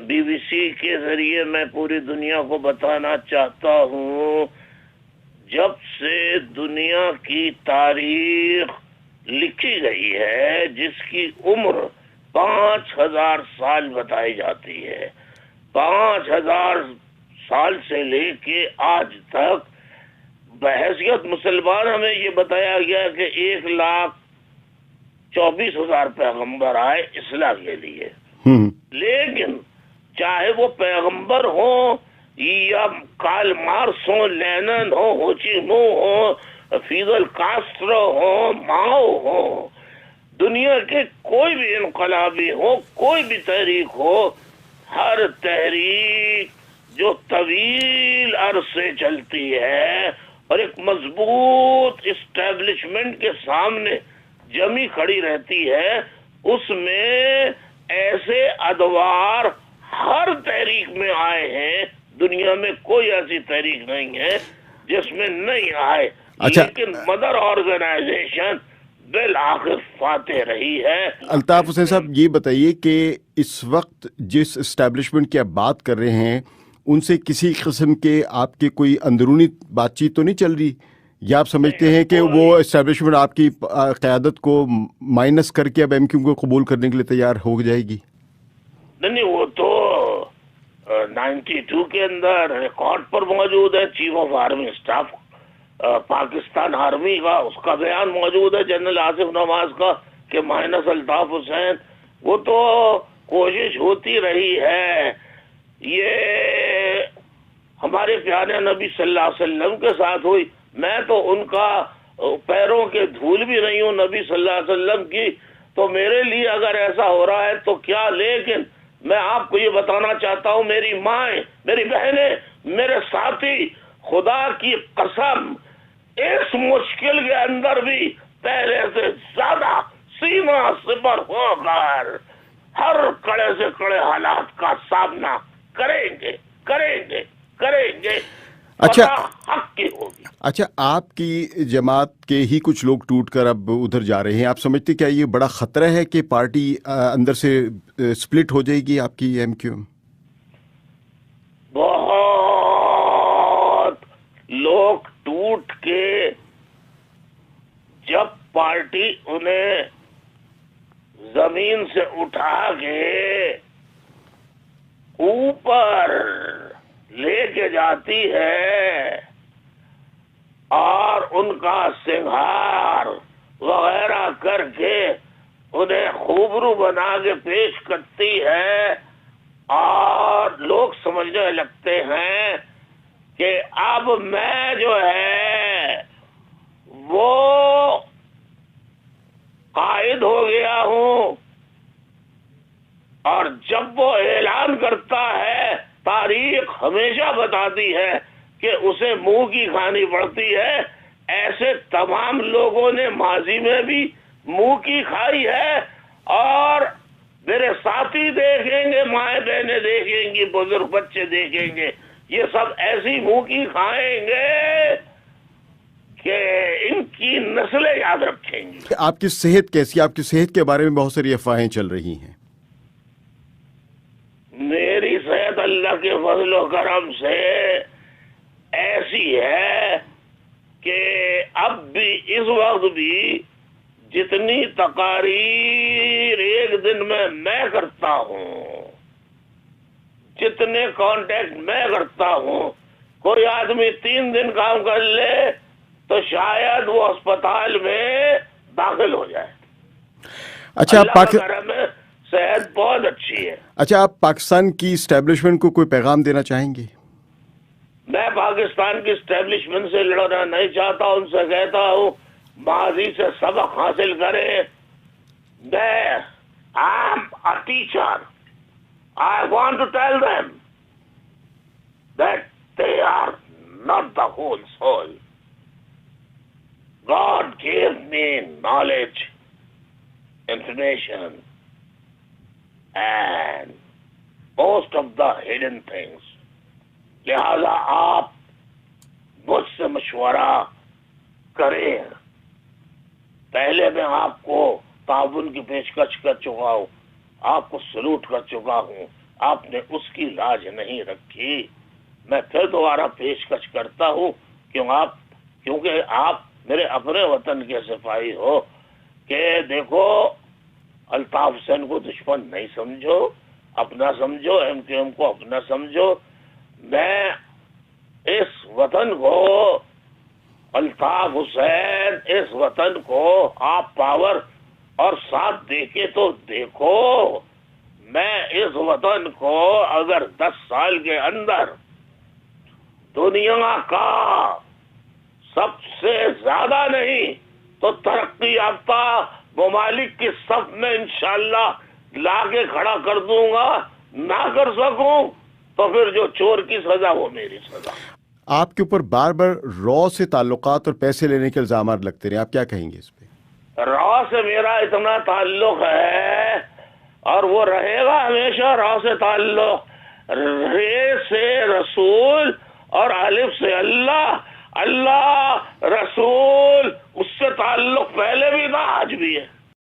BBC کے ذریعے میں پوری دنیا کو بتانا چاہتا ہوں، جب سے دنیا کی تاریخ لکھی گئی ہے، جس کی عمر 5000 سال بتائی جاتی ہے، 5000 سال سے لے کے آج تک بحیثیت مسلمان ہمیں یہ بتایا گیا کہ 1,24,000 پیغمبر آئے اصلاح کے لیے، لیکن چاہے وہ پیغمبر ہوں یا کارل مارکس ہو، لینن ہو، ہو چی مو ہو، فیدل کاسٹرو ہو، ماؤ ہو، دنیا کے کوئی بھی انقلابی ہو، کوئی بھی تحریک ہو، ہر تحریک جو طویل عرصے چلتی ہے اور ایک مضبوط اسٹیبلشمنٹ کے سامنے جمی کھڑی رہتی ہے، اس میں ایسے ادوار ہر تحریک میں آئے ہیں، دنیا میں کوئی ایسی تحریک نہیں ہے جس میں نہیں آئے، لیکن مدر آرگنائزیشن بالآخر فاتح رہی ہے۔ الطاف حسین صاحب، یہ بتائیے کہ اس وقت جس اسٹیبلشمنٹ کی آپ بات کر رہے ہیں، ان سے کسی قسم کے آپ کے کوئی اندرونی بات چیت تو نہیں چل رہی، یا آپ سمجھتے ہیں کہ وہ اسٹیبلشمنٹ آپ کی قیادت کو مائنس کر کے اب MQ کو قبول کرنے کے لیے تیار ہو جائے گی؟ نہیں، وہ تو 92 کے اندر ریکارڈ پر موجود ہے، chief of army staff Pakistan army کا، اس کا بیان موجود ہے جنرل آصف نواز کا کہ مائنس الطاف حسین۔ وہ تو کوشش ہوتی رہی ہے، یہ ہمارے پیارے نبی صلی اللہ علیہ وسلم کے ساتھ ہوئی، میں تو ان کا پیروں کے دھول بھی نہیں ہوں نبی صلی اللہ علیہ وسلم کی، تو میرے لیے اگر ایسا ہو رہا ہے تو کیا، لیکن میں آپ کو یہ بتانا چاہتا ہوں، میری مائیں، میری بہنیں، میرے ساتھی، خدا کی قسم اس مشکل کے اندر بھی پہلے سے زیادہ سینہ سپر ہو کر ہر کڑے سے کڑے حالات کا سامنا کریں گے۔ اچھا، حق کی ہوگی۔ اچھا، آپ کی جماعت کے ہی کچھ لوگ ٹوٹ کر اب ادھر جا رہے ہیں، آپ سمجھتے کیا یہ بڑا خطرہ ہے کہ پارٹی اندر سے سپلٹ ہو جائے گی آپ کی MQ؟ بہت لوگ ٹوٹ کے جب پارٹی انہیں زمین سے اٹھا کے اوپر لے کے جاتی ہے اور ان کا سنگھار وغیرہ کر کے انہیں خوبرو بنا کے پیش کرتی ہے، اور لوگ سمجھنے لگتے ہیں کہ اب میں جو ہے وہ قائد ہو گیا ہوں، اور جب وہ اعلان کرتا ہے تاریخ ہمیشہ بتاتی ہے کہ اسے منہ کی کھانی پڑتی ہے، ایسے تمام لوگوں نے ماضی میں بھی منہ کی کھائی ہے، اور میرے ساتھی دیکھیں گے، مائیں بہنیں دیکھیں گی، بزرگ بچے دیکھیں گے، یہ سب ایسی منہ کی کھائیں گے کہ ان کی نسلیں یاد رکھیں گی۔ آپ کی صحت کیسی؟ آپ کی صحت کے بارے میں بہت ساری افواہیں چل رہی ہیں۔ میری صحت اللہ کے فضل و کرم سے ایسی ہے کہ اب بھی، اس وقت بھی، جتنی تقاریر ایک دن میں کرتا ہوں، جتنے کانٹیکٹ میں کرتا ہوں، کوئی آدمی 3 دن کام کر لے تو شاید وہ اسپتال میں داخل ہو جائے۔ اچھا، اللہ کا کرم ہے، صحت بہت اچھی ہے۔ اچھا، آپ پاکستان کی اسٹیبلشمنٹ کو کوئی پیغام دینا چاہیں گے؟ میں پاکستان کی اسٹیبلشمنٹ سے لڑنا نہیں چاہتا، ان سے کہتا ہوں ماضی سے سبق حاصل کرے۔ میں am a teacher. I want to tell them that they are not the whole soul. God gave me knowledge, information, and most of the hidden things. لہذا آپ مجھ سے مشورہ کریں۔ پہلے میں آپ کو تعاون کی پیشکش کر چکا ہوں، آپ کو سلوٹ کر چکا ہوں، آپ نے اس کی لاج نہیں رکھی. میں پھر دوبارہ پیشکش کرتا ہوں کیونکہ آپ میرے اپنے وطن کے سپاہی ہو کہ دیکھو الطاف حسین کو دشمن نہیں سمجھو, اپنا سمجھو, ایم کیو ایم کو اپنا سمجھو. میں اس وطن کو, الطاف حسین اس وطن کو آپ پاور اور ساتھ دے کے تو دیکھو. میں اس وطن کو اگر 10 سال کے اندر دنیا کا سب سے زیادہ نہیں تو ترقی یافتہ ممالک کی صف میں انشاءاللہ لا کے کھڑا کر دوں گا. نہ کر سکوں تو پھر جو چور کی سزا وہ میری سزا. آپ کے اوپر بار بار را سے تعلقات اور پیسے لینے کے الزامات لگتے رہے, آپ کیا کہیں گے اس پہ؟ را سے میرا اتنا تعلق ہے اور وہ رہے گا ہمیشہ. را سے تعلق, رے سے رسول اور الف سے اللہ, اللہ رسول, اس سے تعلق پہلے بھی تھا آج بھی ہے.